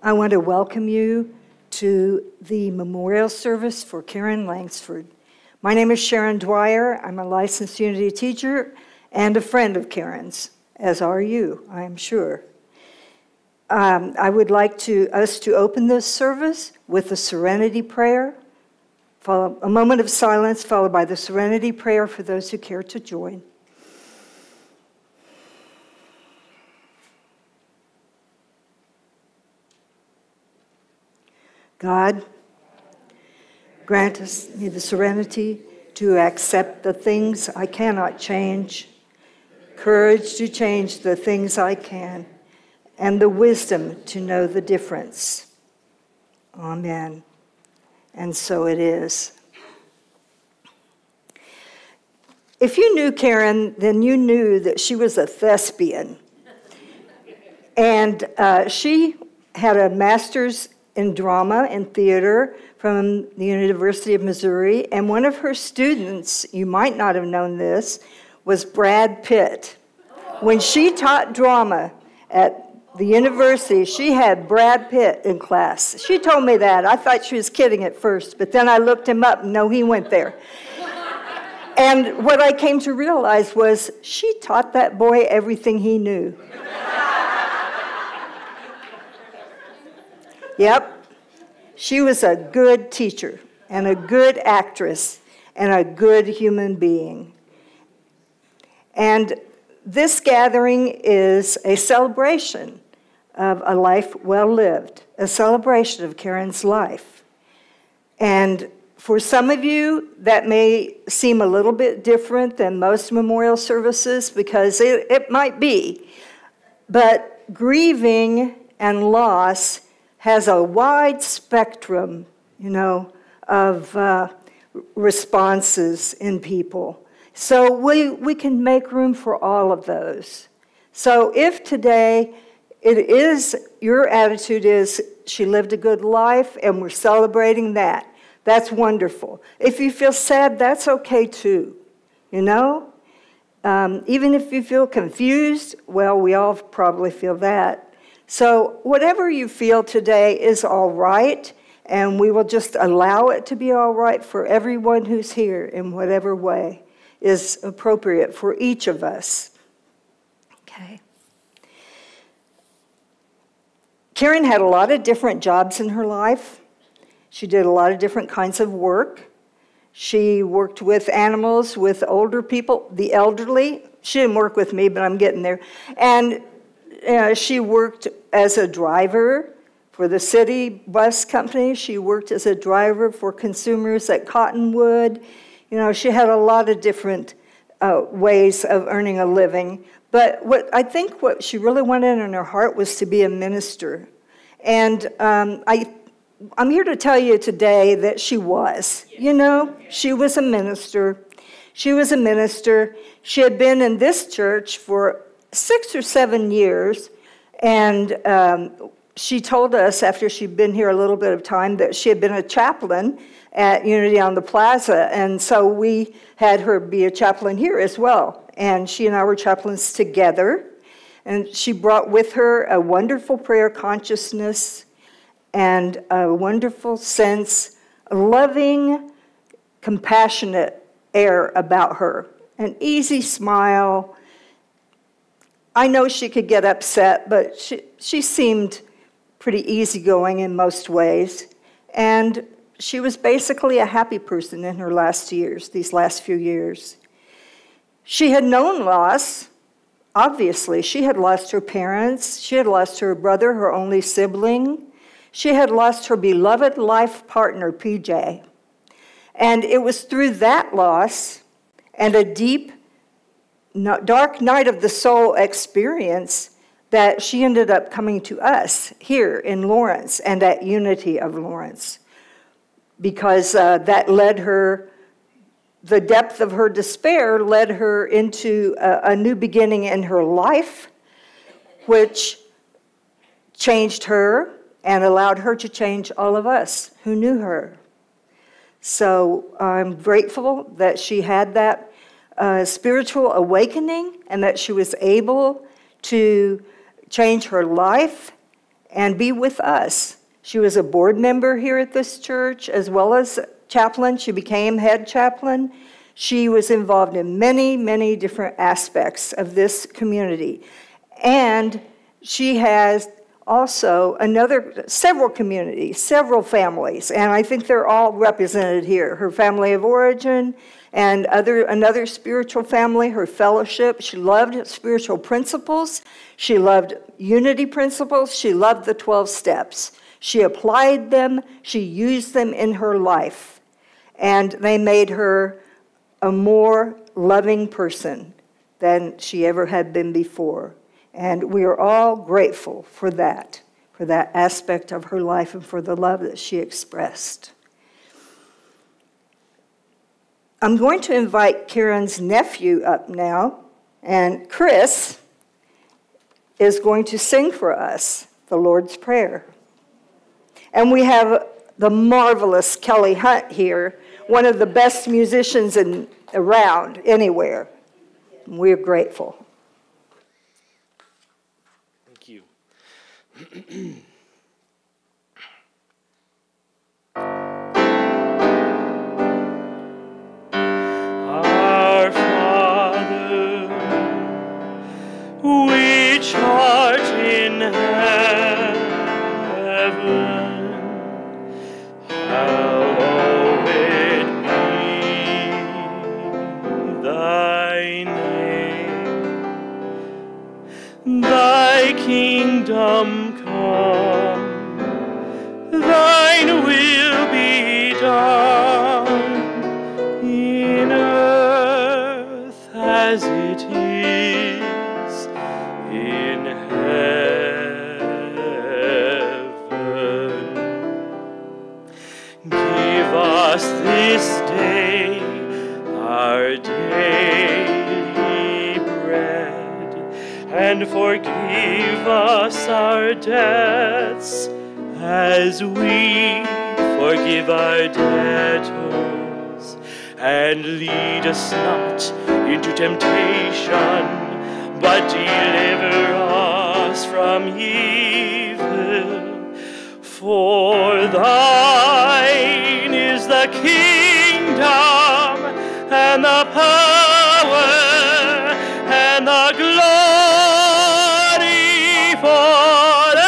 I want to welcome you to the memorial service for Karen Langsford. My name is Sharon Dwyer. I'm a licensed Unity teacher and a friend of Karen's, as are you, I am sure. I would like us to open this service with a serenity prayer, a moment of silence followed by the serenity prayer for those who care to join. God, grant us me the serenity to accept the things I cannot change, courage to change the things I can, and the wisdom to know the difference. Amen. And so it is. If you knew Karen, then you knew that she was a thespian. And she had a master's in drama and theater from the University of Missouri. And one of her students, you might not have known this, was Brad Pitt. When she taught drama at the university, she had Brad Pitt in class. She told me that. I thought she was kidding at first, but then I looked him up and no, he went there. And what I came to realize was she taught that boy everything he knew. Yep, she was a good teacher and a good actress and a good human being. And this gathering is a celebration of a life well lived, a celebration of Karen's life. And for some of you, that may seem a little bit different than most memorial services because it might be. But grieving and loss has a wide spectrum, of responses in people. So we can make room for all of those. So if today your attitude is she lived a good life and we're celebrating that, that's wonderful. If you feel sad, that's okay too, Even if you feel confused, well, we all probably feel that. So whatever you feel today is all right, and we will just allow it to be all right for everyone who's here in whatever way is appropriate for each of us. Okay. Karen had a lot of different jobs in her life. She did a lot of different kinds of work. She worked with animals, with older people, the elderly. She didn't work with me, but I'm getting there. And she worked as a driver for the city bus company. She worked as a driver for consumers at Cottonwood. She had a lot of different ways of earning a living. But what she really wanted in her heart was to be a minister. And I'm here to tell you today that she was. She was a minister. She was a minister. She had been in this church for 6 or 7 years, and she told us after she'd been here a little bit of time that she had been a chaplain at Unity on the Plaza, and so we had her be a chaplain here as well. And she and I were chaplains together, and she brought with her a wonderful prayer consciousness and a wonderful sense, a loving, compassionate air about her, an easy smile. I know she could get upset, but she seemed pretty easygoing in most ways. And she was basically a happy person in her these last few years. She had known loss, obviously. She had lost her parents. She had lost her brother, her only sibling. She had lost her beloved life partner, PJ. And it was through that loss and a deep, dark night of the soul experience that she ended up coming to us here in Lawrence and at Unity of Lawrence, because that led her, the depth of her despair led her into a new beginning in her life, which changed her and allowed her to change all of us who knew her. So I'm grateful that she had that spiritual awakening and that she was able to change her life and be with us. She was a board member here at this church, as well as chaplain. She became head chaplain. She was involved in many, many different aspects of this community. And she has also several communities, several families, and I think they're all represented here. Her family of origin and another spiritual family, her fellowship. She loved spiritual principles. She loved unity principles. She loved the 12 steps. She applied them. She used them in her life. And they made her a more loving person than she ever had been before. And we are all grateful for that aspect of her life and for the love that she expressed. I'm going to invite Karen's nephew up now, and Chris is going to sing for us the Lord's Prayer. And we have the marvelous Kelly Hunt here, one of the best musicians around anywhere. We're grateful. Thank you. Our Father, which art in heaven, hallowed be thy name. Thy kingdom come, thine will be done, in earth as it is in heaven. Give us this day our daily bread, and forgive us our debts as we forgive our debtors. And lead us not into temptation, but deliver us from evil. For thine is the kingdom, and the power, and the glory forever.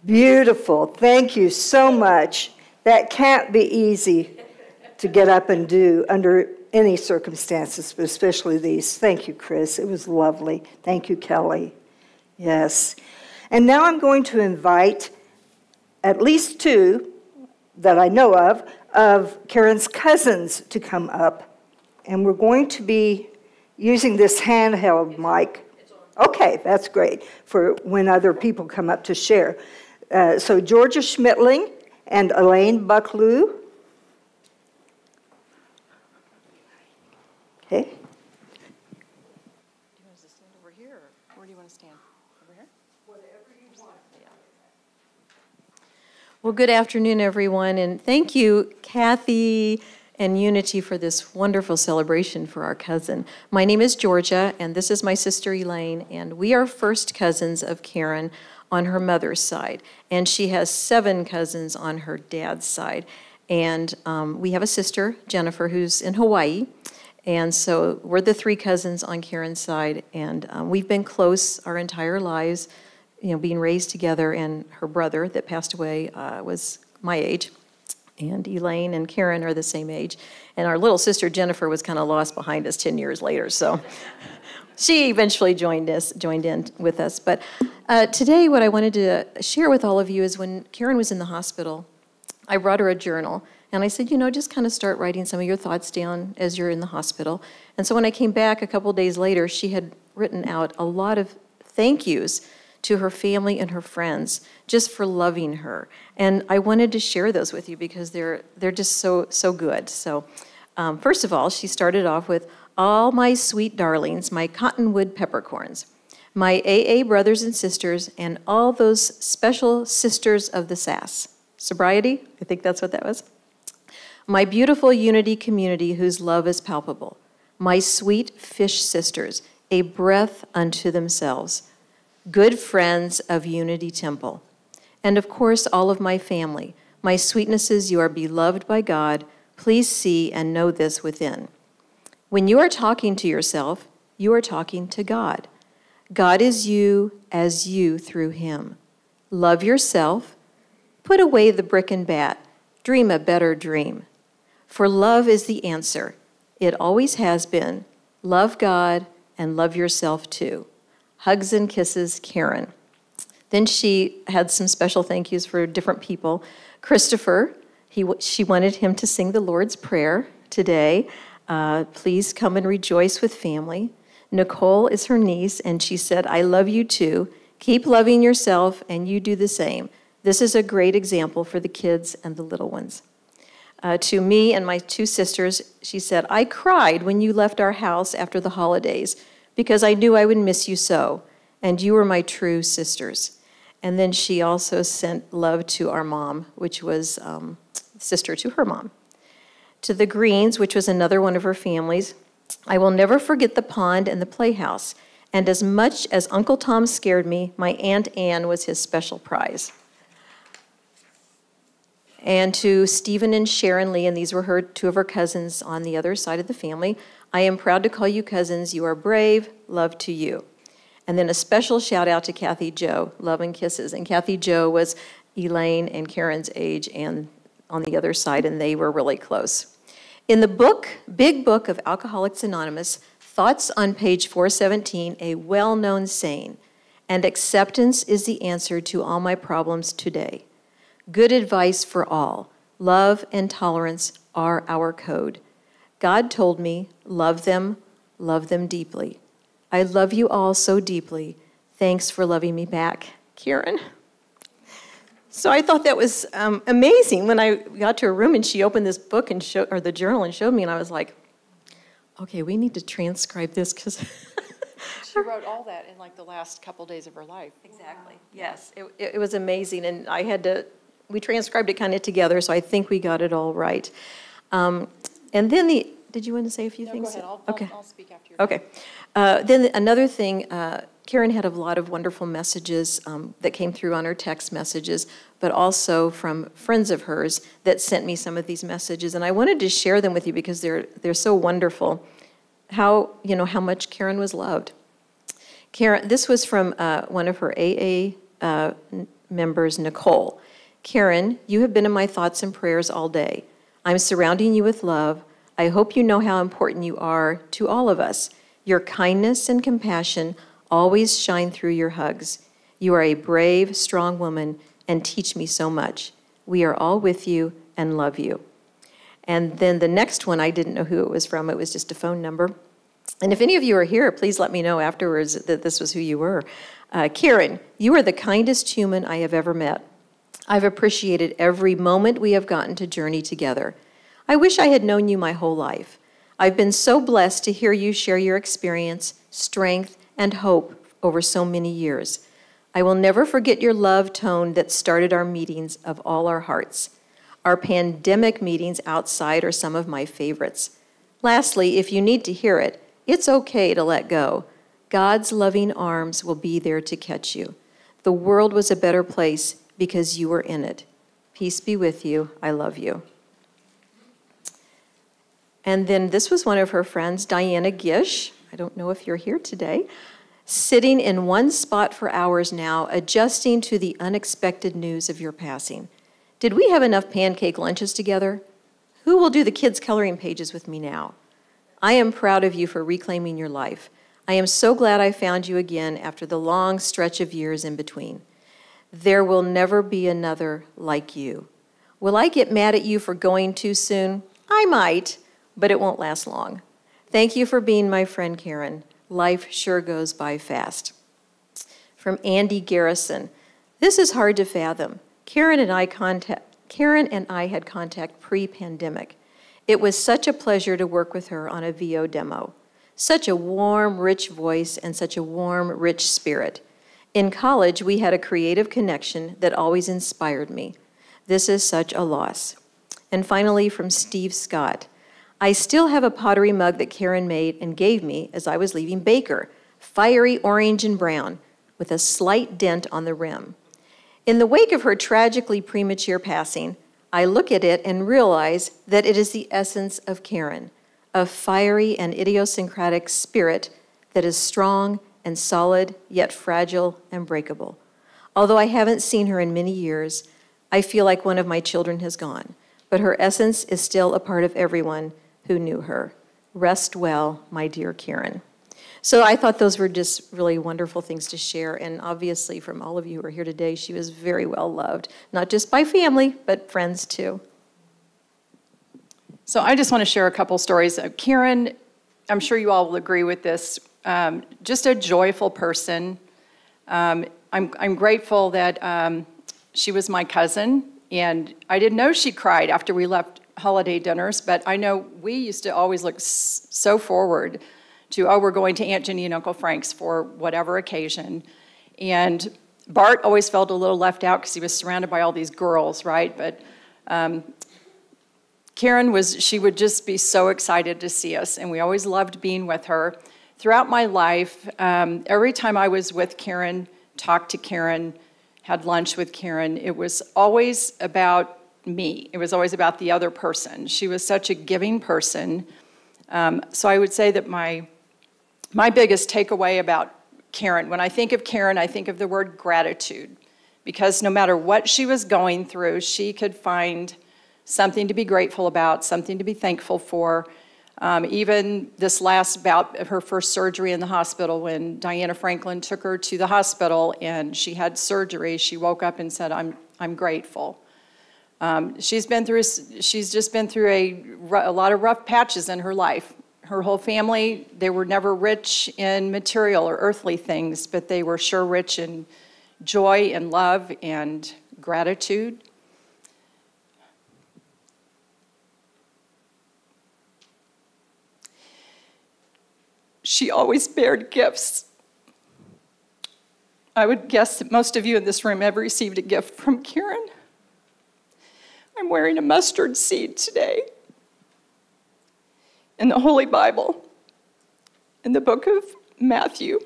Beautiful. Thank you so much. That can't be easy to get up and do under any circumstances, but especially these. Thank you, Chris. It was lovely. Thank you, Kelly. Yes. And now I'm going to invite at least two that I know of Karen's cousins to come up. And we're going to be using this handheld mic. Okay, that's great for when other people come up to share. So Georgia Schmittling and Elaine Bucklew. Okay. Do you want us to stand over here, or where do you want to stand? Over here? Whatever you want. Yeah. Well, good afternoon, everyone, and thank you, Kathy and Unity, for this wonderful celebration for our cousin. My name is Georgia, and this is my sister Elaine, and we are first cousins of Karen on her mother's side, and she has 7 cousins on her dad's side. And we have a sister, Jennifer, who's in Hawaii, and so we're the 3 cousins on Karen's side, and we've been close our entire lives, you know, being raised together, and her brother that passed away was my age. And Elaine and Karen are the same age. And our little sister Jennifer was kind of lost behind us 10 years later. So she eventually joined in with us. But today what I wanted to share with all of you is when Karen was in the hospital, I brought her a journal. And I said, just kind of start writing some of your thoughts down as you're in the hospital. And so when I came back a couple days later, she had written out a lot of thank yous to her family and her friends just for loving her. And I wanted to share those with you because they're just so good. So first of all, she started off with, all my sweet darlings, my cottonwood peppercorns, my AA brothers and sisters, and all those special sisters of the SAS. Sobriety? I think that's what that was. My beautiful Unity community whose love is palpable. My sweet fish sisters, a breath unto themselves. Good friends of Unity Temple. And of course, all of my family. My sweetnesses, you are beloved by God. Please see and know this within. When you are talking to yourself, you are talking to God. God is you as you through him. Love yourself. Put away the brick and bat. Dream a better dream. For love is the answer. It always has been. Love God and love yourself too. Hugs and kisses, Karen. Then she had some special thank yous for different people. Christopher, she wanted him to sing the Lord's Prayer today. Please come and rejoice with family. Nicole is her niece, and she said, I love you too. Keep loving yourself, and you do the same. This is a great example for the kids and the little ones. To me and my two sisters, she said, I cried when you left our house after the holidays because I knew I would miss you so, and you were my true sisters. And then she also sent love to our mom, which was sister to her mom. To the Greens, which was another one of her families, I will never forget the pond and the playhouse, and as much as Uncle Tom scared me, my Aunt Anne was his special prize. And to Stephen and Sharon Lee, and these were two of her cousins on the other side of the family, I am proud to call you cousins. You are brave. Love to you. And then a special shout out to Kathy Jo, love and kisses. And Kathy Jo was Elaine and Karen's age and on the other side, and they were really close. In the book, Big Book of Alcoholics Anonymous, thoughts on page 417, a well-known saying, and acceptance is the answer to all my problems today. Good advice for all. Love and tolerance are our code. God told me, love them deeply. I love you all so deeply. Thanks for loving me back, Karen. So I thought that was amazing when I got to her room and she opened this book and or the journal and showed me, and I was like, okay, we need to transcribe this because She wrote all that in like the last couple days of her life. Exactly. Yes, it was amazing, and we transcribed it kind of together, so I think we got it all right. And then did you want to say a few things? Go ahead. I'll speak after you. Okay. Then another thing, Karen had a lot of wonderful messages that came through on her text messages, but also from friends of hers that sent me some of these messages, and I wanted to share them with you because they're so wonderful. How much Karen was loved. Karen, this was from one of her AA members, Nicole. Karen, you have been in my thoughts and prayers all day. I'm surrounding you with love. I hope you know how important you are to all of us. Your kindness and compassion always shine through your hugs. You are a brave, strong woman and teach me so much. We are all with you and love you. And then the next one, I didn't know who it was from. It was just a phone number. And if any of you are here, please let me know afterwards that this was who you were. Karen, you are the kindest human I have ever met. I've appreciated every moment we have gotten to journey together. I wish I had known you my whole life. I've been so blessed to hear you share your experience, strength, and hope over so many years. I will never forget your love tone that started our meetings of all our hearts. Our pandemic meetings outside are some of my favorites. Lastly, if you need to hear it, it's okay to let go. God's loving arms will be there to catch you. The world was a better place because you were in it. Peace be with you. I love you. And then this was one of her friends, Diana Gish. I don't know if you're here today. Sitting in one spot for hours now, adjusting to the unexpected news of your passing. Did we have enough pancake lunches together? Who will do the kids' coloring pages with me now? I am proud of you for reclaiming your life. I am so glad I found you again after the long stretch of years in between. There will never be another like you. Will I get mad at you for going too soon? I might, but it won't last long. Thank you for being my friend, Karen. Life sure goes by fast. From Andy Garrison. This is hard to fathom. Karen and I had contact pre-pandemic. It was such a pleasure to work with her on a VO demo. Such a warm, rich voice and such a warm, rich spirit. In college, we had a creative connection that always inspired me. This is such a loss. And finally, from Steve Scott. I still have a pottery mug that Karen made and gave me as I was leaving Baker, fiery orange and brown, with a slight dent on the rim. In the wake of her tragically premature passing, I look at it and realize that it is the essence of Karen, a fiery and idiosyncratic spirit that is strong and solid, yet fragile and breakable. Although I haven't seen her in many years, I feel like one of my children has gone, but her essence is still a part of everyone who knew her. Rest well, my dear Karen. So I thought those were just really wonderful things to share, and obviously from all of you who are here today, she was very well loved, not just by family, but friends too. So I just want to share a couple stories. Karen, I'm sure you all will agree with this, just a joyful person. I'm grateful that she was my cousin, and I didn't know she cried after we left holiday dinners, but I know we used to always look so forward to, oh, we're going to Aunt Jenny and Uncle Frank's for whatever occasion. And Bart always felt a little left out because he was surrounded by all these girls, right? But Karen she would just be so excited to see us, and we always loved being with her. Throughout my life, every time I was with Karen, talked to Karen, had lunch with Karen, it was always about me. It was always about the other person. She was such a giving person. So I would say that my biggest takeaway about Karen, when I think of Karen, I think of the word gratitude, because no matter what she was going through, she could find something to be grateful about, something to be thankful for. Even this last bout of her first surgery in the hospital, when Diana Franklin took her to the hospital and she had surgery, she woke up and said, I'm grateful. She's just been through a lot of rough patches in her life. Her whole family, they were never rich in material or earthly things, but they were sure rich in joy and love and gratitude. She always bared gifts. I would guess that most of you in this room have received a gift from Karen. I'm wearing a mustard seed today. In the Holy Bible, in the book of Matthew,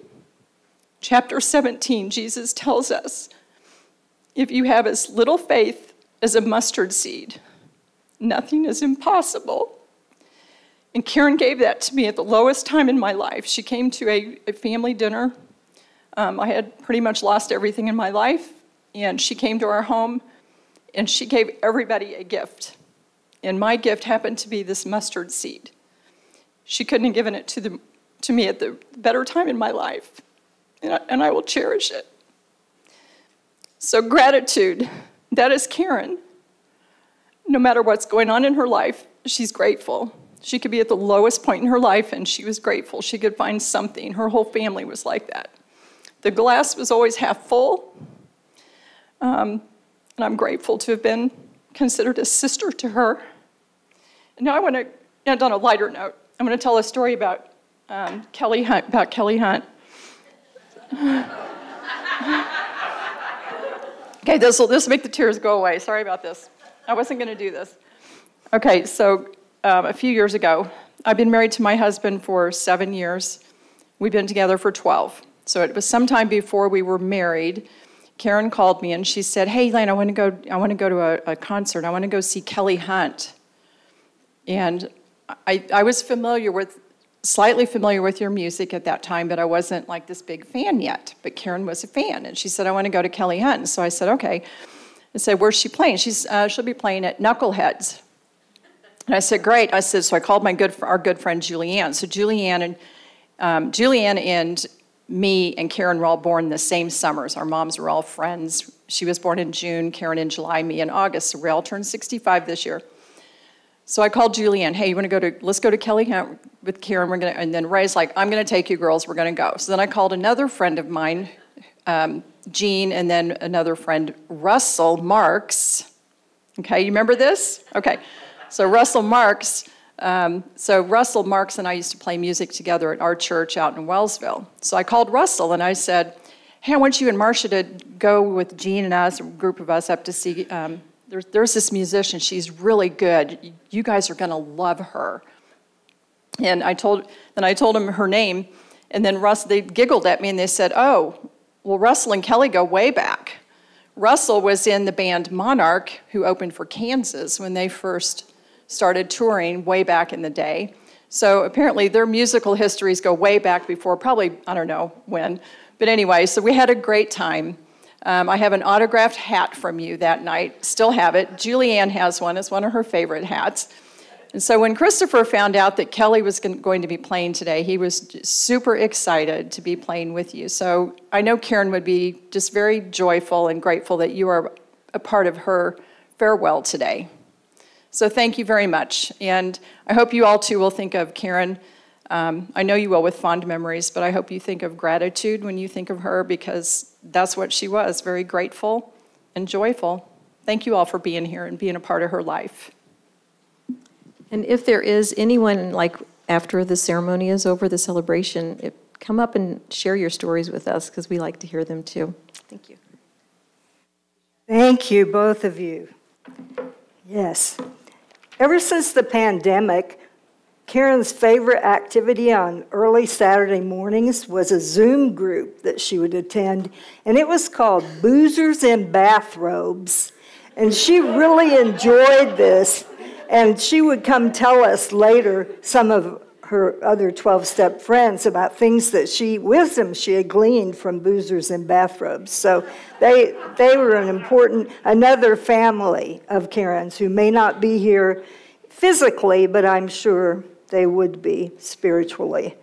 chapter 17, Jesus tells us, if you have as little faith as a mustard seed, nothing is impossible. And Karen gave that to me at the lowest time in my life. She came to a family dinner. I had pretty much lost everything in my life, and she came to our home, and she gave everybody a gift. And my gift happened to be this mustard seed. She couldn't have given it to me at the better time in my life, and I will cherish it. So gratitude, that is Karen. No matter what's going on in her life, she's grateful. She could be at the lowest point in her life, and she was grateful. She could find something. Her whole family was like that. The glass was always half full, and I'm grateful to have been considered a sister to her. And now I want to end on a lighter note. I'm going to tell a story about Kelly Hunt. Okay, this will make the tears go away. Sorry about this. I wasn't going to do this. Okay, so a few years ago, I've been married to my husband for 7 years. We've been together for 12. So it was sometime before we were married. Karen called me and she said, "Hey, Elaine, I want to go to a concert. I want to go see Kelly Hunt." And I was slightly familiar with your music at that time, but I wasn't like this big fan yet. But Karen was a fan, and she said, "I want to go to Kelly Hunt." And so I said, "Okay." I said, where's she playing? She'll be playing at Knuckleheads. And I said, great. I said, so I called our good friend Julianne. So Julianne and me and Karen were all born the same summers. Our moms were all friends. She was born in June, Karen in July, me in August. So we all turned 65 this year. So I called Julianne, hey, let's go to Kelly Hunt with Karen. And then Ray's like, I'm going to take you girls. We're going to go. So then I called another friend of mine, Jean, and then another friend, Russell Marks. Okay, you remember this? Okay. So Russell Marks and I used to play music together at our church out in Wellsville. So I called Russell and I said, hey, I want you and Marcia to go with Jean and us, a group of us, up to see, there's this musician, she's really good. You guys are gonna love her. And I told him her name, and then they giggled at me and they said, oh, well, Russell and Kelly go way back. Russell was in the band Monarch, who opened for Kansas when they first started touring way back in the day. So apparently their musical histories go way back before, probably, I don't know when. But anyway, so we had a great time. I have an autographed hat from you that night, still have it. Julianne has one, it's one of her favorite hats. And so when Christopher found out that Kelly was going to be playing today, he was super excited to be playing with you. So I know Karen would be just very joyful and grateful that you are a part of her farewell today. So thank you very much. And I hope you all too will think of Karen. I know you will with fond memories, but I hope you think of gratitude when you think of her, because that's what she was, very grateful and joyful. Thank you all for being here and being a part of her life. And if there is anyone, like after the ceremony is over, the celebration, come up and share your stories with us, because we like to hear them too. Thank you. Thank you, both of you. Yes. Ever since the pandemic, Karen's favorite activity on early Saturday mornings was a Zoom group that she would attend, and it was called Boozers in Bathrobes. And she really enjoyed this, and she would come tell us later, some of her other 12-step friends, about things that wisdom she had gleaned from Boozers in Bathrobes. So they were another family of Karens who may not be here physically, but I'm sure they would be spiritually.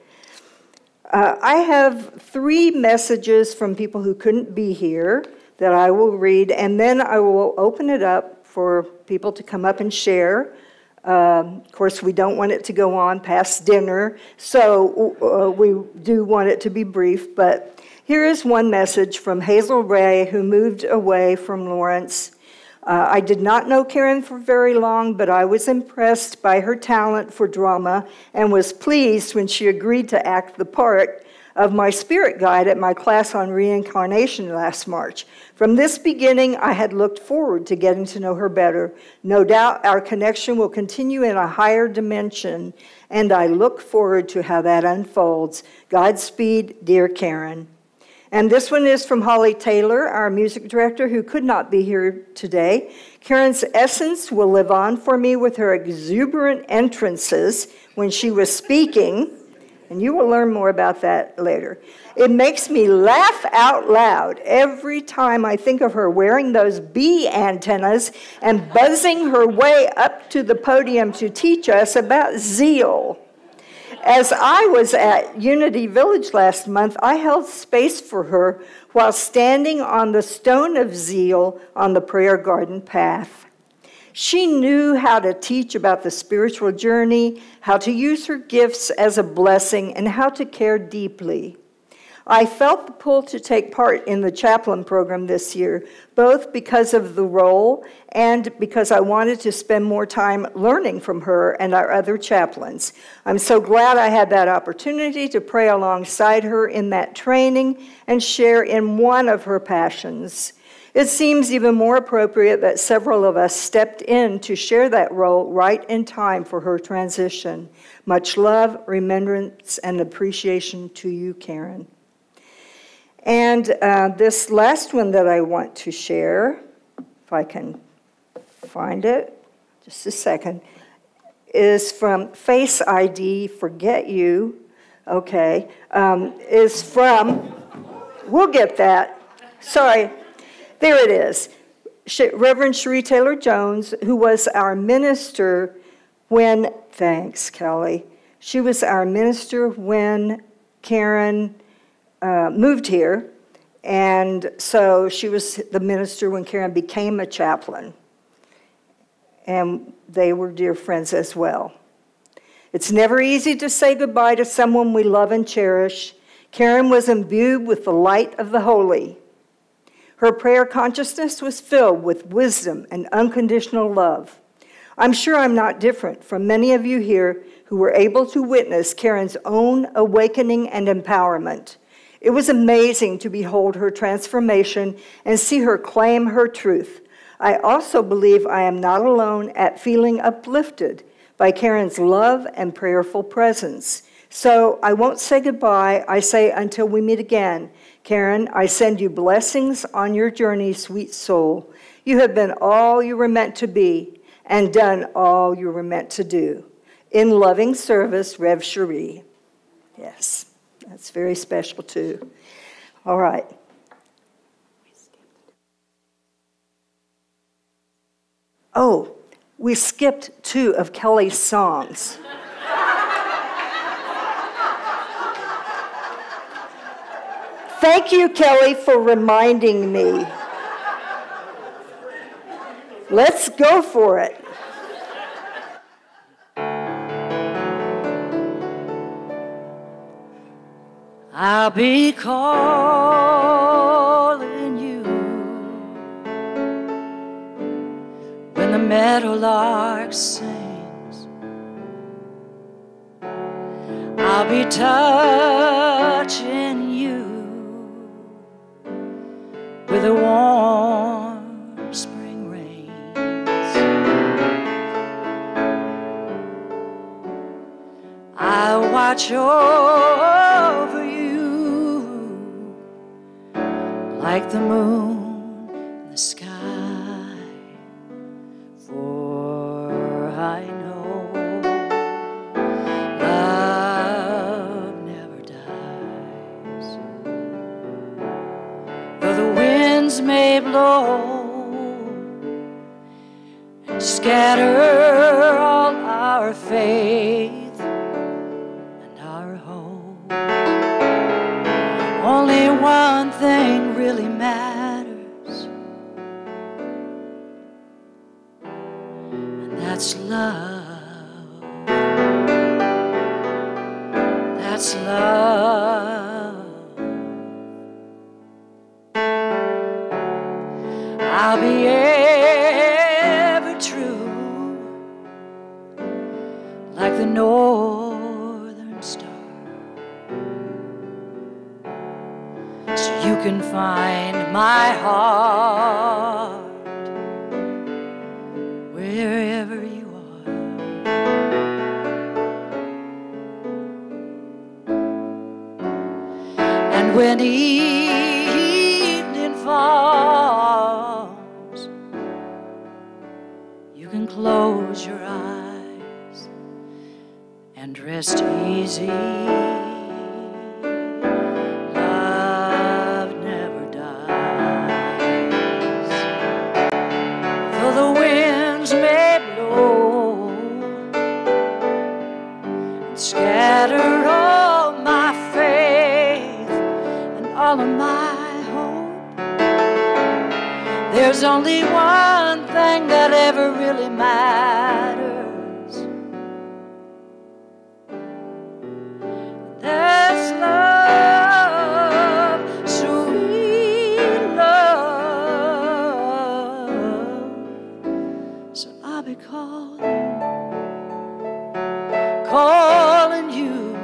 I have 3 messages from people who couldn't be here that I will read, and then I will open it up for people to come up and share. Of course, we don't want it to go on past dinner, so we do want it to be brief, but here is one message from Hazel Ray, who moved away from Lawrence. I did not know Karen for very long, but I was impressed by her talent for drama and was pleased when she agreed to act the part of my spirit guide at my class on reincarnation last March. From this beginning, I had looked forward to getting to know her better. No doubt our connection will continue in a higher dimension, and I look forward to how that unfolds. Godspeed, dear Karen. And this one is from Holly Taylor, our music director, who could not be here today. Karen's essence will live on for me with her exuberant entrances when she was speaking, and you will learn more about that later. It makes me laugh out loud every time I think of her wearing those bee antennas and buzzing her way up to the podium to teach us about zeal. As I was at Unity Village last month, I held space for her while standing on the stone of zeal on the prayer garden path. She knew how to teach about the spiritual journey, how to use her gifts as a blessing, and how to care deeply. I felt the pull to take part in the chaplain program this year, both because of the role and because I wanted to spend more time learning from her and our other chaplains. I'm so glad I had that opportunity to pray alongside her in that training and share in one of her passions. It seems even more appropriate that several of us stepped in to share that role right in time for her transition. Much love, remembrance, and appreciation to you, Karen. And this last one that I want to share, if I can find it, just a second, is from Face ID, Forget You, okay, is from, we'll get that, sorry, there it is. Reverend Cherie Taylor Jones, who was our minister when, thanks, Kelly. She was our minister when Karen moved here, and so she was the minister when Karen became a chaplain. And they were dear friends as well. It's never easy to say goodbye to someone we love and cherish. Karen was imbued with the light of the holy. Her prayer consciousness was filled with wisdom and unconditional love. I'm sure I'm not different from many of you here who were able to witness Karen's own awakening and empowerment. It was amazing to behold her transformation and see her claim her truth. I also believe I am not alone at feeling uplifted by Karen's love and prayerful presence. So I won't say goodbye. I say until we meet again. Karen, I send you blessings on your journey, sweet soul. You have been all you were meant to be and done all you were meant to do. In loving service, Rev Cherie. Yes, that's very special too. All right. Oh, we skipped 2 of Kelly's songs. Thank you, Kelly, for reminding me. Let's go for it. I'll be calling you when the meadowlark sings. I'll be touching you with the warm spring rains. I'll watch over you like the moon in the sky, for I know love never dies. Though the winds may blow and scatter all our faith and our hope, only one thing really matters, and that's love. That's love. I'll be ever true, like the northern star, so you can find my heart wherever you are. And when evening falls, you can close your eyes and rest easy. Love never dies. Though the winds may blow and scatter all my faith and all of my hope, there's only one thing that ever really matters. That's love, sweet love. So I'll be calling you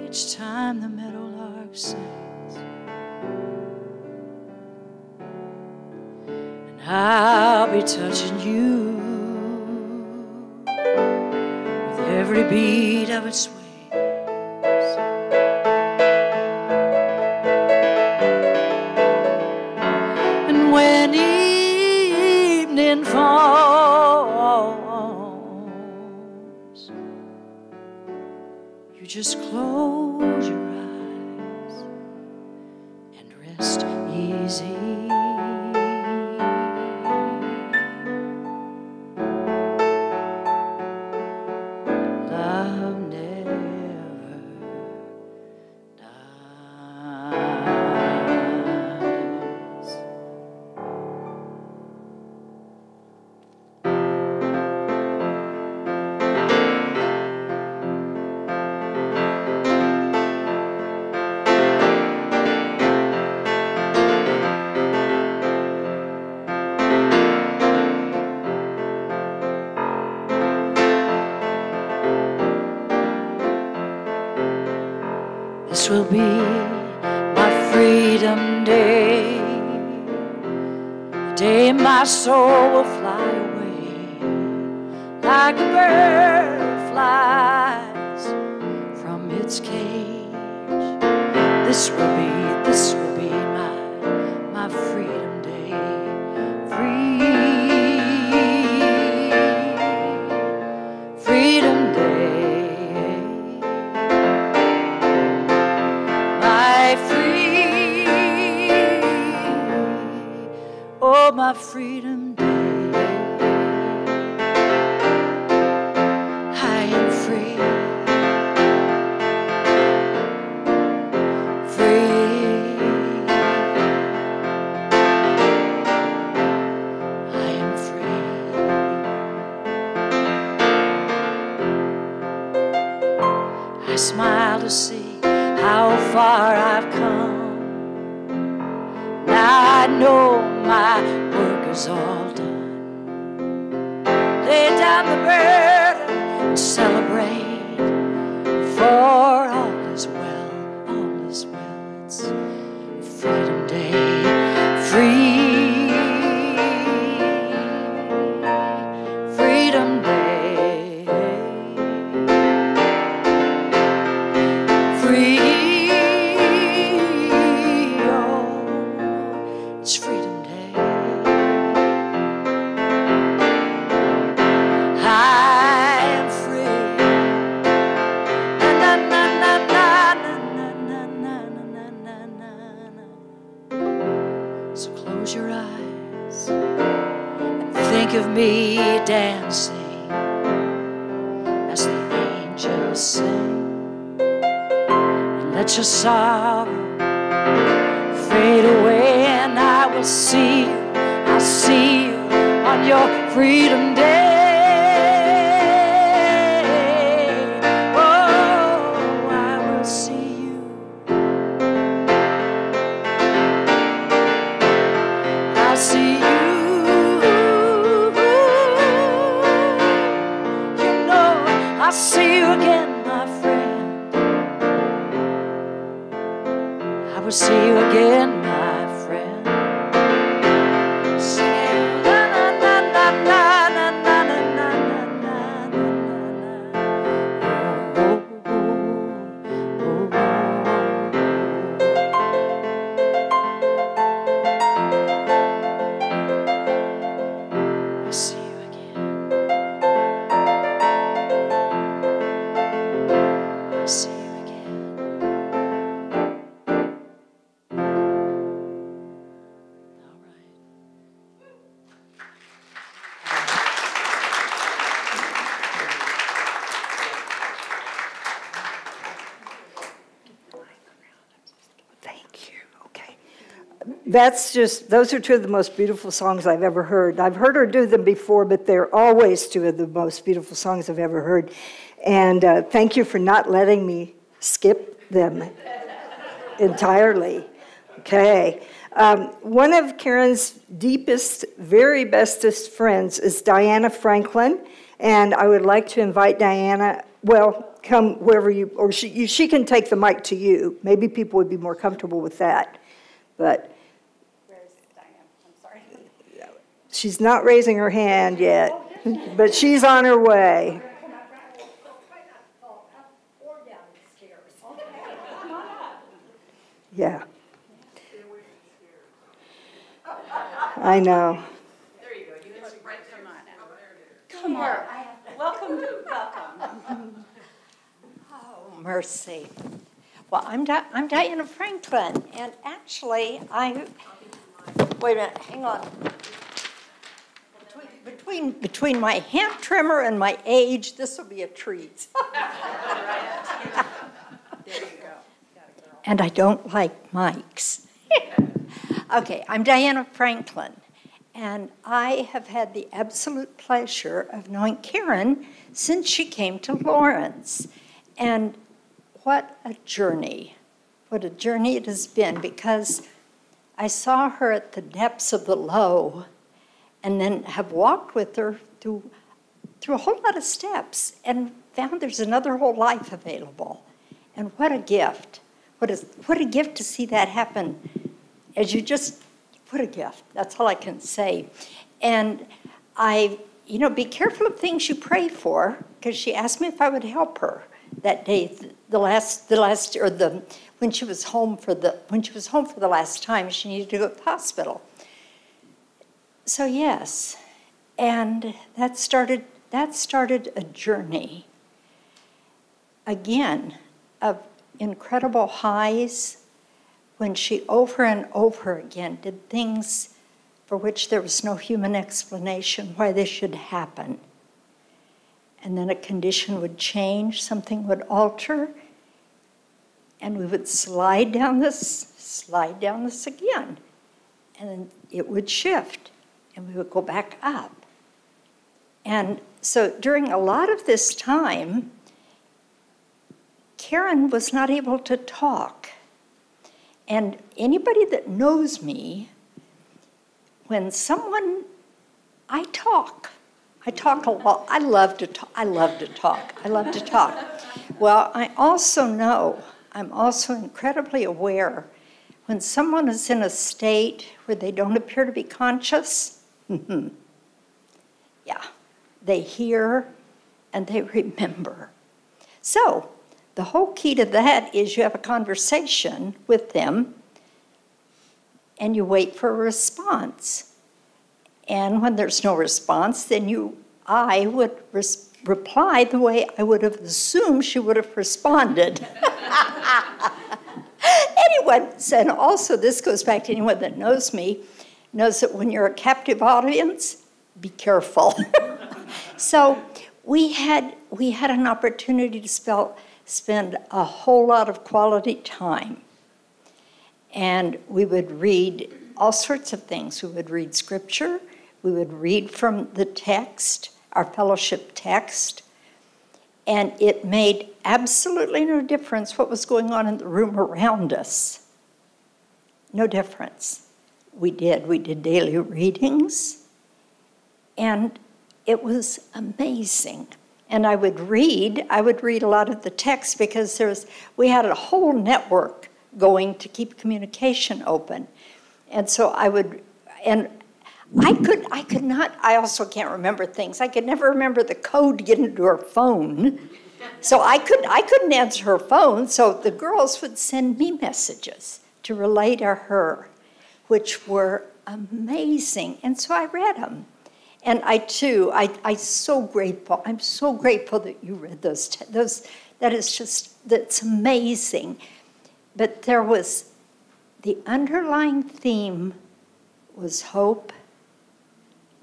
each time the meadowlark sings. And I'll be touching you with every beat of its wings. And when evening falls, you just close your eyes and rest easy. This will be my freedom day, the day my soul will fly away like a bird flies from its cage. This will be my freedom day. Freedom day. My my freedom day. I am free. I smile to see how far I've come. Now I know my work is all done. Lay down the burden and celebrate, for all is well, all is well. It's Freedom Day, Freedom Day. It's Freedom Day. I am free. Na na na na na na na na na na. So close your eyes and think of me dancing as the angels sing. Let your sorrow fade away, and I will see you, I'll see you on your Freedom Day. Oh, I will see you. I'll see you. You know, I'll see you again, my friend. I will see you again, my friend. Singing na na na na na na na na na na na. Oh, oh, oh, oh. I'll see you again. I'll see you. Those are two of the most beautiful songs I've ever heard. I've heard her do them before, but they're always two of the most beautiful songs I've ever heard. And thank you for not letting me skip them entirely. Okay. One of Karen's deepest, very bestest friends is Diana Franklin, and I would like to invite Diana, well, come wherever you, or she can take the mic to you. Maybe people would be more comfortable with that, but. She's not raising her hand yet, but she's on her way. Yeah. I know. There you go. You just right come on. Welcome. Oh, mercy. Well, I'm Diana Franklin, and actually, wait a minute, hang on. Between my hand trimmer and my age, this will be a treat. There you go. And I don't like mics. Okay, I'm Diana Franklin, and I have had the absolute pleasure of knowing Karen since she came to Lawrence. And what a journey it has been, because I saw her at the depths of the low, and then have walked with her through a whole lot of steps and found there's another whole life available. And what a gift what a gift to see that happen. As you just, what a gift. That's all I can say. And be careful of things you pray for, because she asked me if I would help her that day, when she was home for the last time. She needed to go to the hospital. So yes, and that started a journey, again, of incredible highs, when she over and over again did things for which there was no human explanation why they should happen. And then a condition would change, something would alter, and we would slide down this again, and then it would shift, and we would go back up. And so during a lot of this time, Karen was not able to talk. And anybody that knows me, when I talk a lot. I love to talk. Well, I'm also incredibly aware when someone is in a state where they don't appear to be conscious, they hear and they remember. So the whole key to that is you have a conversation with them and you wait for a response. And when there's no response, then I would reply the way I would have assumed she would have responded. And also this goes back to anyone that knows me, knows that when you're a captive audience, be careful. So we had an opportunity to spend a whole lot of quality time. And we would read all sorts of things. We would read scripture. We would read from the text, our fellowship text. And it made absolutely no difference what was going on in the room around us. No difference. We did daily readings. And it was amazing. And I would read a lot of the text because we had a whole network going to keep communication open. And so I also can't remember things. I could never remember the code to get into her phone. So I couldn't answer her phone, so the girls would send me messages to relay to her, which were amazing. And so I read them. And I'm so grateful. I'm so grateful that you read those. That's amazing. But the underlying theme was hope,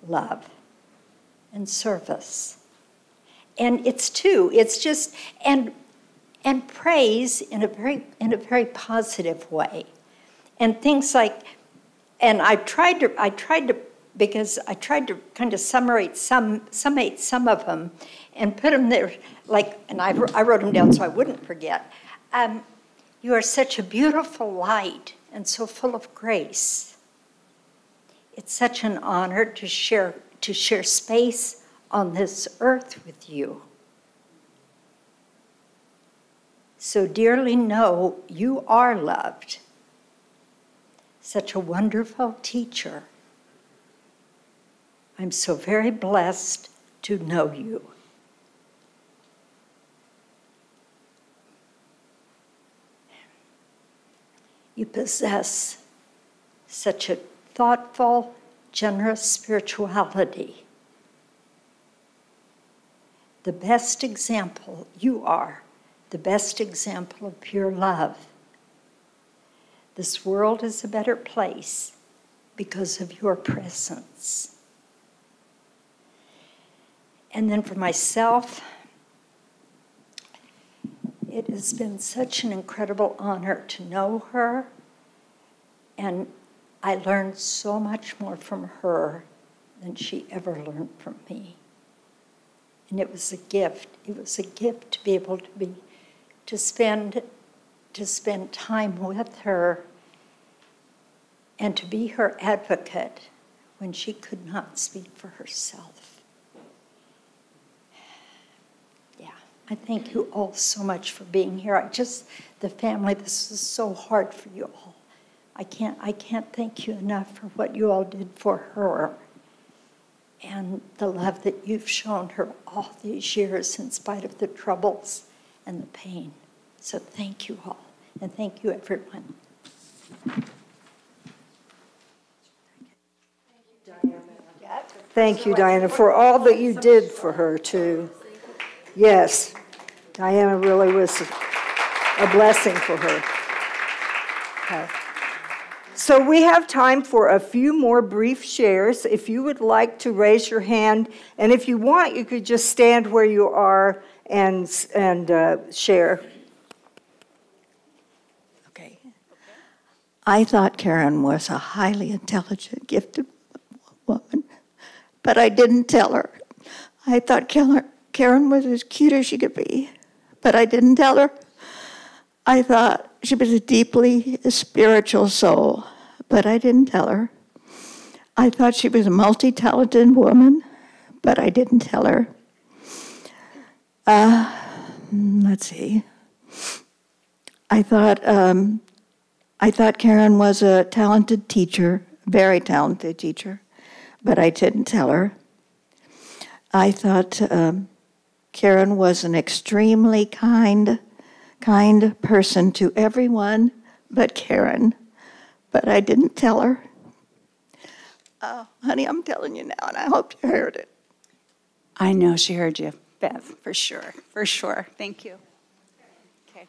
love, and service. And it's just praise in a very positive way. And things like, and I tried to kind of summate some of them and put them there, and I wrote them down so I wouldn't forget. You are such a beautiful light and so full of grace. It's such an honor to share space on this earth with you. So dearly know you are loved. Such a wonderful teacher. I'm so very blessed to know you. You possess such a thoughtful, generous spirituality. The best example, you are the best example of pure love. This world is a better place because of your presence. And then for myself, it has been such an incredible honor to know her, and I learned so much more from her than she ever learned from me. And it was a gift. It was a gift to be able to spend time with her and to be her advocate when she could not speak for herself. I thank you all so much for being here. The family, this is so hard for you all. I can't thank you enough for what you all did for her and the love that you've shown her all these years in spite of the troubles and the pain. So thank you all, and thank you, everyone. Thank you, Diana, for all that you did for her, too. Yes, Diana really was a blessing for her. Okay. So we have time for a few more brief shares. If you would like to raise your hand, and if you want, you could just stand where you are and share. Okay. I thought Karen was a highly intelligent, gifted woman, but I didn't tell her. I thought Karen was as cute as she could be, but I didn't tell her. I thought she was a deeply spiritual soul, but I didn't tell her. I thought she was a multi-talented woman, but I didn't tell her. Let's see. I thought Karen was a talented teacher, very talented teacher, but I didn't tell her. I thought Karen was an extremely kind person to everyone but Karen, but I didn't tell her. Honey, I'm telling you now, and I hope you heard it. I know she heard you, Bev, for sure. For sure. Thank you. Okay.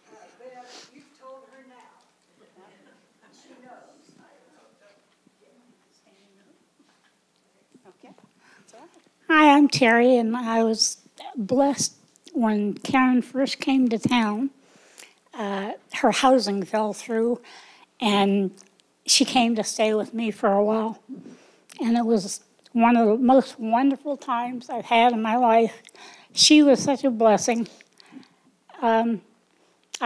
You've told her now. She knows. Okay. Hi, I'm Terry, and I was blessed when Karen first came to town. Her housing fell through, and she came to stay with me for a while. And it was one of the most wonderful times I've had in my life. She was such a blessing. I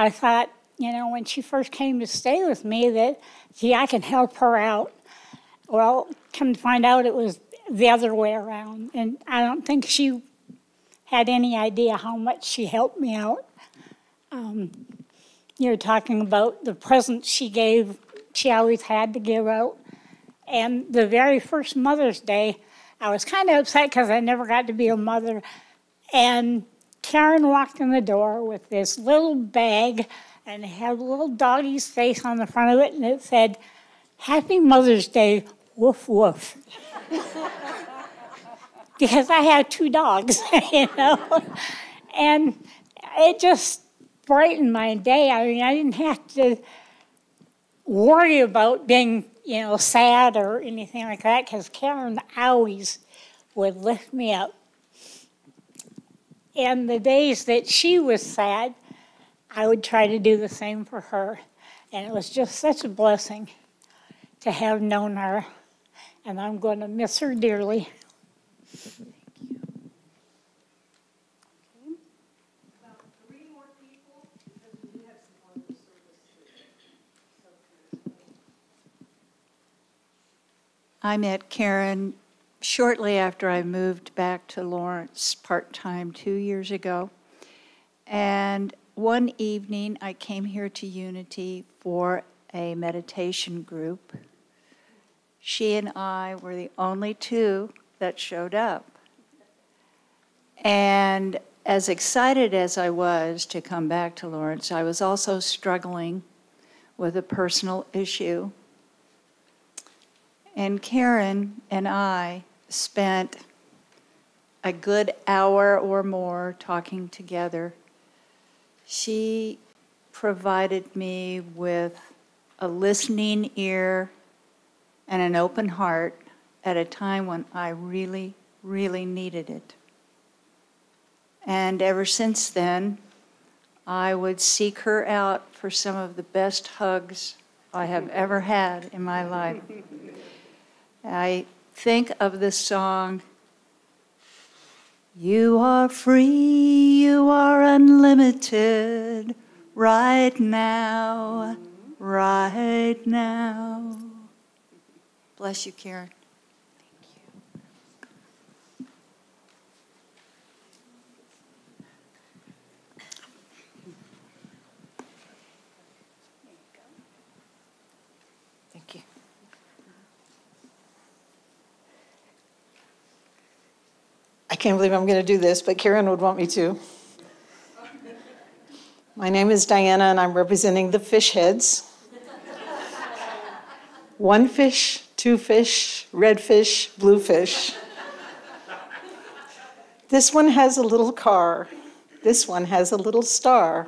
thought, when she first came to stay with me that, gee, I can help her out. Well, come to find out it was the other way around. And I don't think she had any idea how much she helped me out. You're talking about the presents she gave, she always had to give out. And the very first Mother's Day, I was kind of upset because I never got to be a mother. And Karen walked in the door with this little bag, and it had a little doggy's face on the front of it, and it said, "Happy Mother's Day, woof woof." Because I have 2 dogs, And it just brightened my day. I mean, I didn't have to worry about being, sad or anything like that, because Karen always would lift me up. And the days that she was sad, I would try to do the same for her. And it was just such a blessing to have known her. And I'm going to miss her dearly. I met Karen shortly after I moved back to Lawrence part-time 2 years ago. And one evening I came here to Unity for a meditation group. She and I were the only 2 that showed up. And as excited as I was to come back to Lawrence, I was also struggling with a personal issue. And Karen and I spent a good hour or more talking together. She provided me with a listening ear and an open heart at a time when I really, really needed it. And ever since then, I would seek her out for some of the best hugs I have ever had in my life. I think of the song, "You are free, you are unlimited, right now, right now." Bless you, Karen. Thank you. can't believe I'm going to do this, but Karen would want me to. My name is Diana, and I'm representing the fish heads. 1 fish, 2 fish, red fish, blue fish. This one has a little car. This one has a little star.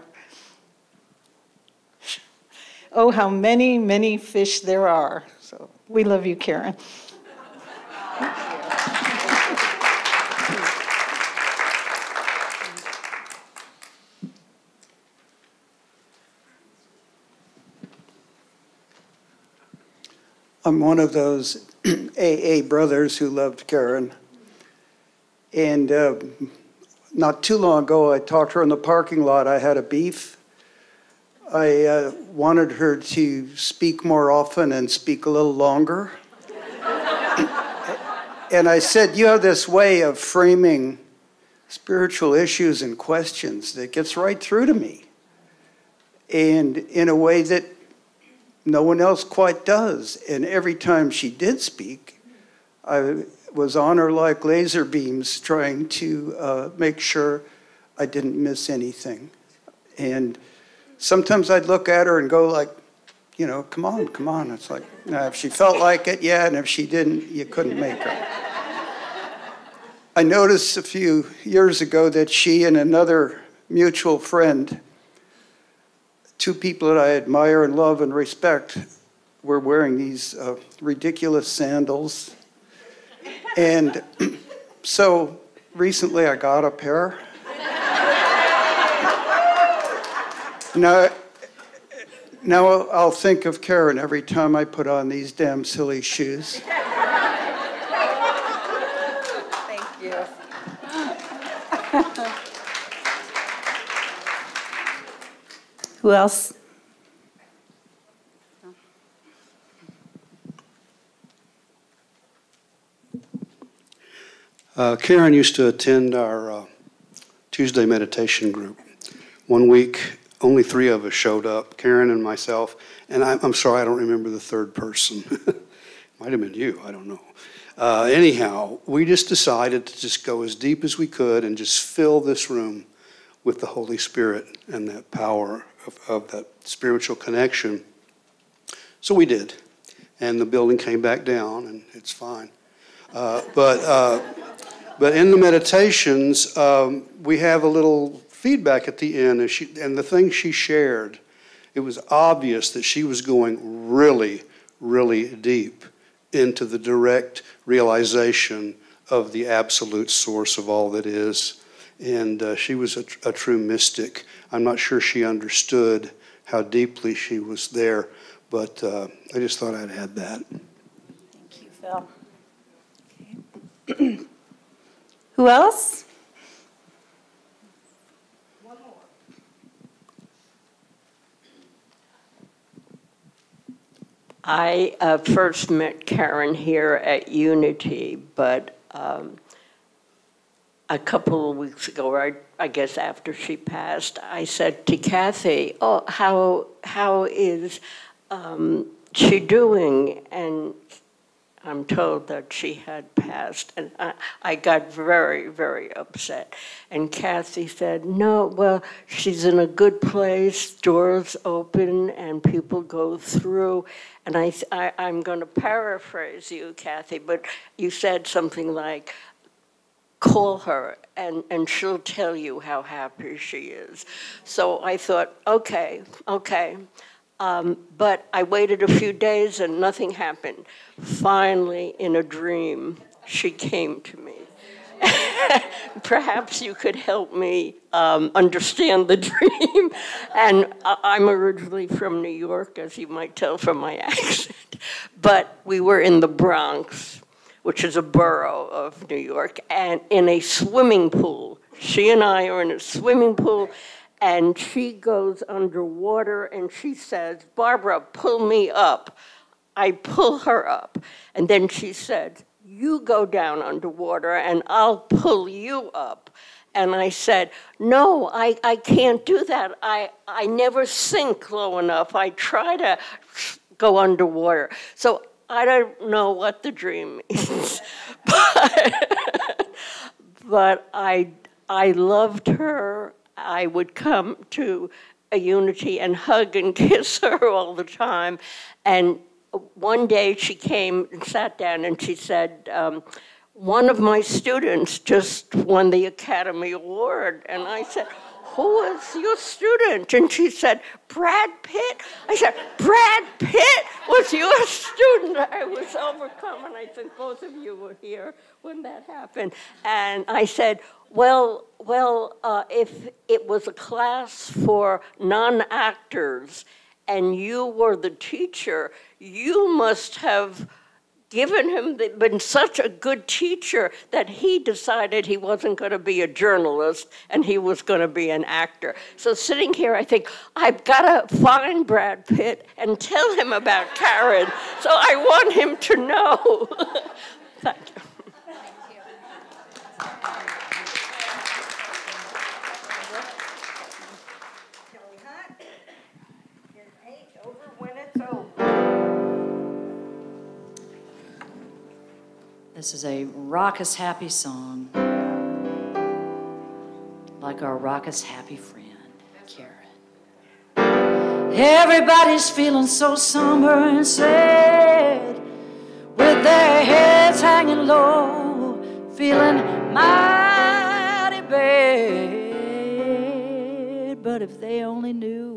Oh, how many, many fish there are. So we love you, Karen. I'm one of those AA brothers who loved Karen. And not too long ago, I talked to her in the parking lot. I had a beef. I wanted her to speak more often and speak a little longer. And I said, you have this way of framing spiritual issues and questions that gets right through to me. And in a way that no one else quite does. And every time she did speak, I was on her like laser beams trying to make sure I didn't miss anything. And sometimes I'd look at her and go like, you know, come on, come on. It's like, now if she felt like it, yeah, and if she didn't, you couldn't make her. I noticed a few years ago that she and another mutual friend, 2 people that I admire and love and respect, were wearing these ridiculous sandals. And so recently I got a pair. Now I'll think of Karen every time I put on these damn silly shoes. Thank you. Who else? Karen used to attend our Tuesday meditation group. One week, only 3 of us showed up, Karen and myself, and I'm sorry, I don't remember the third person. Might have been you, I don't know. Anyhow, we just decided to just go as deep as we could and just fill this room with the Holy Spirit and that power of that spiritual connection. So we did, and the building came back down, and it's fine. But in the meditations, we have a little feedback at the end, and the thing she shared, it was obvious that she was going really, really deep into the direct realization of the absolute source of all that is. And she was a true mystic. I'm not sure she understood how deeply she was there, but I just thought I'd add that. Thank you, Phil. Okay. Who else? One more. I first met Karen here at Unity, but a couple of weeks ago, I guess after she passed, I said to Kathy, "Oh, how is she doing?" And I'm told that she had passed, and I got very, very upset. And Kathy said, "No, well, she's in a good place, doors open, and people go through." And I'm going to paraphrase you, Kathy, but you said something like, "Call her, and she'll tell you how happy she is." So I thought, okay. But I waited a few days and nothing happened. Finally, in a dream, she came to me. Perhaps you could help me understand the dream. And I'm originally from New York, as you might tell from my accent. But we were in the Bronx, which is a borough of New York, and in a swimming pool. She and I are in a swimming pool, and she goes underwater and she says, "Barbara, pull me up." I pull her up, and then she said, "You go down underwater and I'll pull you up." And I said, "No, I can't do that. I never sink low enough. I try to go underwater." So I don't know what the dream is, but I loved her. I would come to a Unity and hug and kiss her all the time. And one day she came and sat down and she said, one of my students just won the Academy Award. And I said, who is your student? And she said, Brad Pitt. I said, Brad Pitt was your student. I was overcome, and I think both of you were here when that happened. And I said, well, if it was a class for non-actors and you were the teacher, you must have given him, been such a good teacher that he decided he wasn't going to be a journalist and he was going to be an actor. So sitting here, I think, I've got to find Brad Pitt and tell him about Karen. So I want him to know. Thank you. This is a raucous, happy song, like our raucous, happy friend, Karen. Everybody's feeling so somber and sad, with their heads hanging low, feeling mighty bad. But if they only knew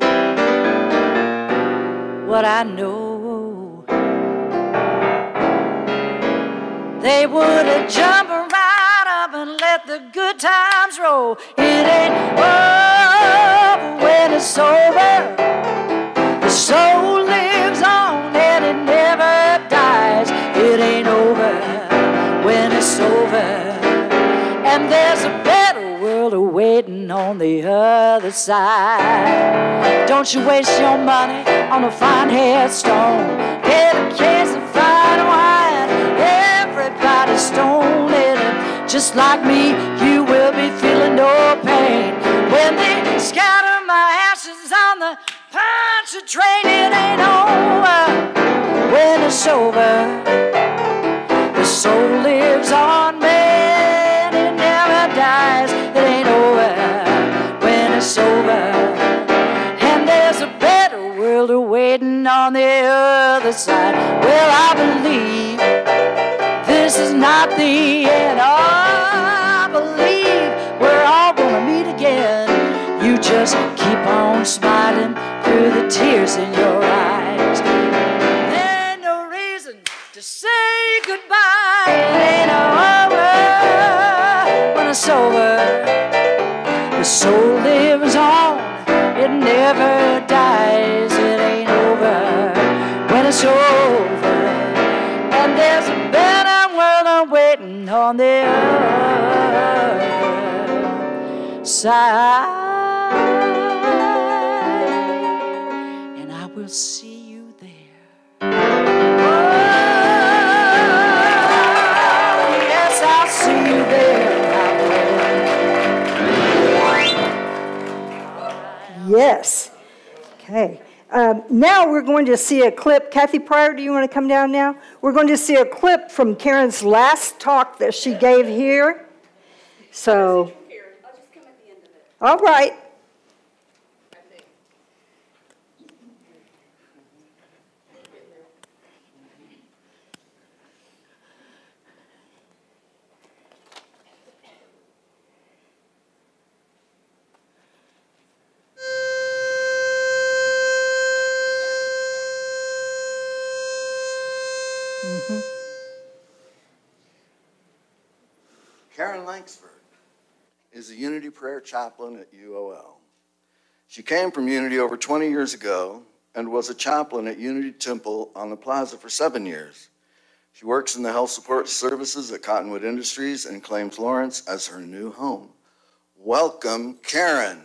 what I know, they would have jumped right up and let the good times roll. It ain't over when it's over. The soul lives on and it never dies. It ain't over when it's over. And there's a better world awaiting on the other side. Don't you waste your money on a fine headstone. Get a case of fine wine. Everybody's stoning, and just like me, you will be feeling no pain when they scatter my ashes on the punch train. It ain't over when it's over. The soul lives on, man, it never dies. It ain't over when it's over. And there's a better world awaiting on the other side. Well, I believe this is not the end. I believe we're all gonna meet again. You just keep on smiling through the tears in your eyes. There ain't no reason to say goodbye. It ain't over when it's over. The soul lives on, it never dies. It ain't over when it's over. And there's a better world waiting on the other side, and I will see you there. Oh, yes, I'll see you there. Yes. Okay. Now we're going to see a clip. Kathy Pryor, do you want to come down now? We're going to see a clip from Karen's last talk that she gave here. So, I'll just come at the end of it. all right. Karen Langsford is a Unity Prayer Chaplain at UOL. She came from Unity over 20 years ago and was a chaplain at Unity Temple on the Plaza for 7 years. She works in the health support services at Cottonwood Industries and claims Lawrence as her new home. Welcome, Karen.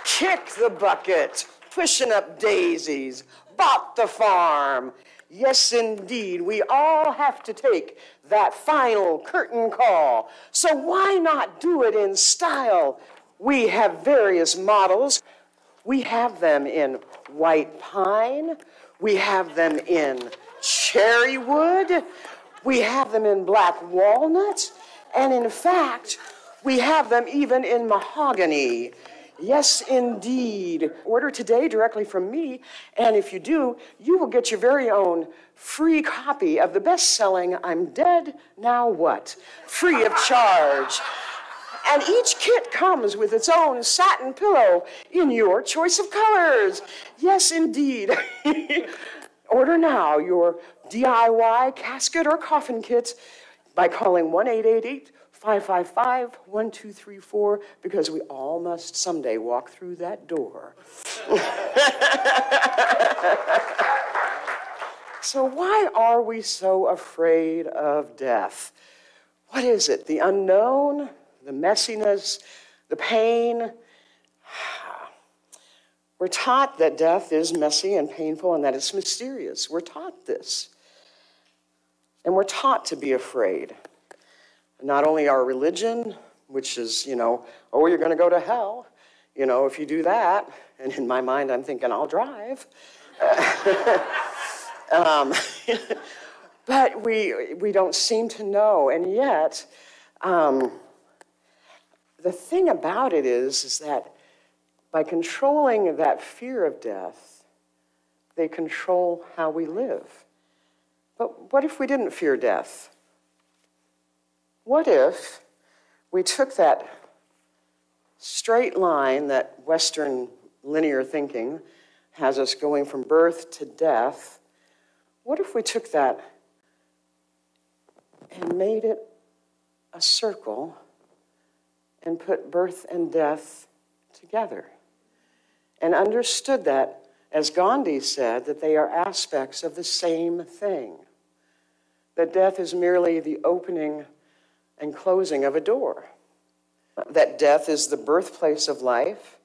Kick the bucket, pushing up daisies, bought the farm. Yes, indeed, we all have to take that final curtain call. So why not do it in style? We have various models. We have them in white pine. We have them in cherry. cherry wood. We have them in black walnut. And in fact, we have them even in mahogany. Yes, indeed. Order today directly from me. And if you do, you will get your very own free copy of the best-selling I'm Dead, Now What? Free of charge. And each kit comes with its own satin pillow in your choice of colors. Yes, indeed. Order now your DIY casket or coffin kit by calling 1-888-555-1234, because we all must someday walk through that door. So why are we so afraid of death? What is it? The unknown? The messiness? The pain? We're taught that death is messy and painful and that it's mysterious. We're taught this. And we're taught to be afraid. Not only our religion, which is, oh, you're going to go to hell, if you do that. And in my mind, I'm thinking, I'll drive. But we don't seem to know. And yet, the thing about it is that by controlling that fear of death, they control how we live. But what if we didn't fear death? What if we took that straight line that Western linear thinking has us going from birth to death? What if we took that and made it a circle and put birth and death together and understood that, as Gandhi said, that they are aspects of the same thing, that death is merely the opening and closing of a door, that death is the birthplace of life,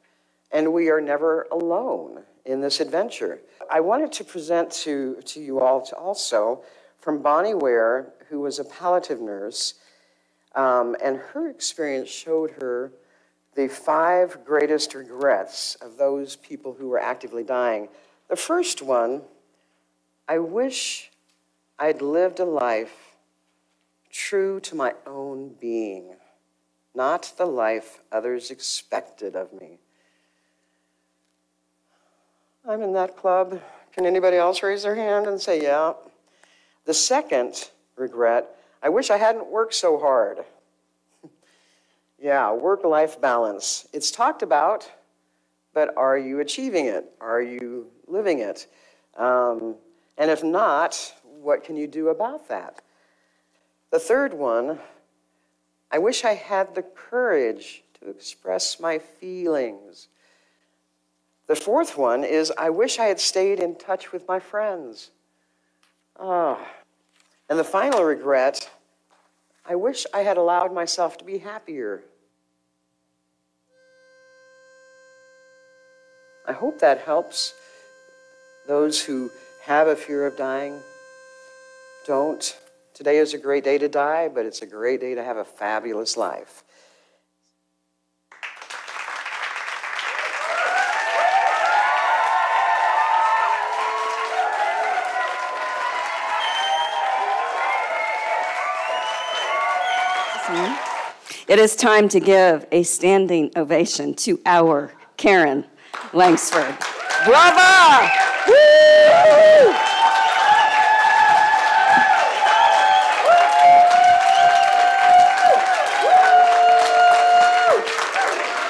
and we are never alone in this adventure. I wanted to present to you all also from Bonnie Ware, who was a palliative nurse, and her experience showed her the 5 greatest regrets of those people who were actively dying. The first one, I wish I'd lived a life true to my own being, not the life others expected of me. I'm in that club. Can anybody else raise their hand and say, yeah? The second regret, I wish I hadn't worked so hard. Yeah, work-life balance. It's talked about, but are you achieving it? Are you living it? And if not, what can you do about that? The third one, I wish I had the courage to express my feelings. The fourth one is, I wish I had stayed in touch with my friends. And the final regret, I wish I had allowed myself to be happier. I hope that helps those who have a fear of dying. Don't. Today is a great day to die, but it's a great day to have a fabulous life. It is time to give a standing ovation to our Karen Langsford. Brava! Woo!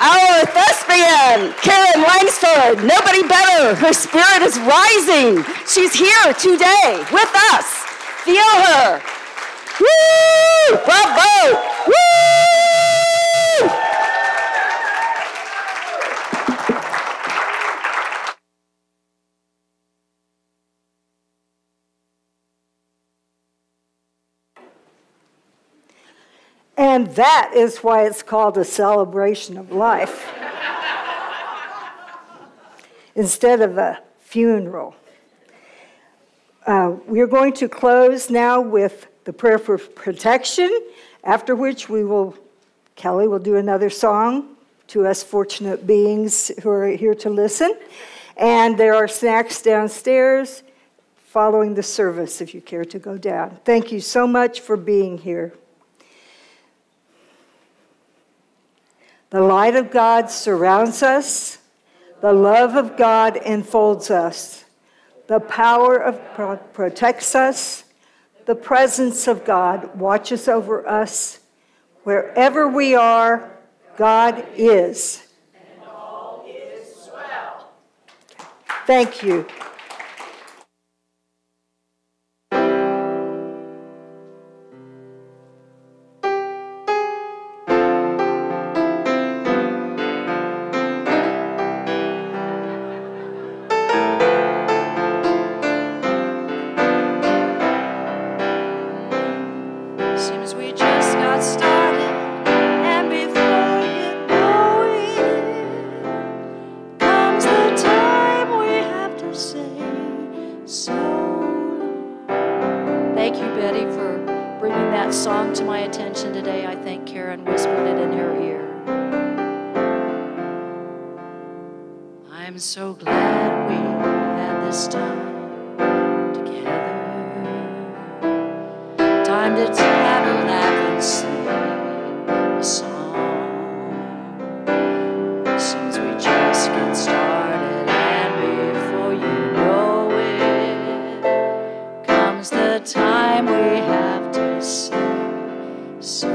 Our thespian, Karen Langsford, nobody better. Her spirit is rising. She's here today with us. Feel her. Woo! Bravo! Woo! And that is why it's called a celebration of life instead of a funeral. We're going to close now with the prayer for protection, after which Kelly will do another song to us fortunate beings who are here to listen. And there are snacks downstairs, following the service if you care to go down. Thank you so much for being here. The light of God surrounds us. The love of God enfolds us. The power of protects us. The presence of God watches over us. Wherever we are, God is. And all is swell. Thank you. Seems we just got started, and before you know it, comes the time we have to say so long. Thank you, Betty, for bringing that song to my attention today. I think Karen whispered it in her ear. I'm so glad we had this time together. Time to tattle, laugh, and sing a song. Seems we just get started, and before you know it, comes the time we have to say so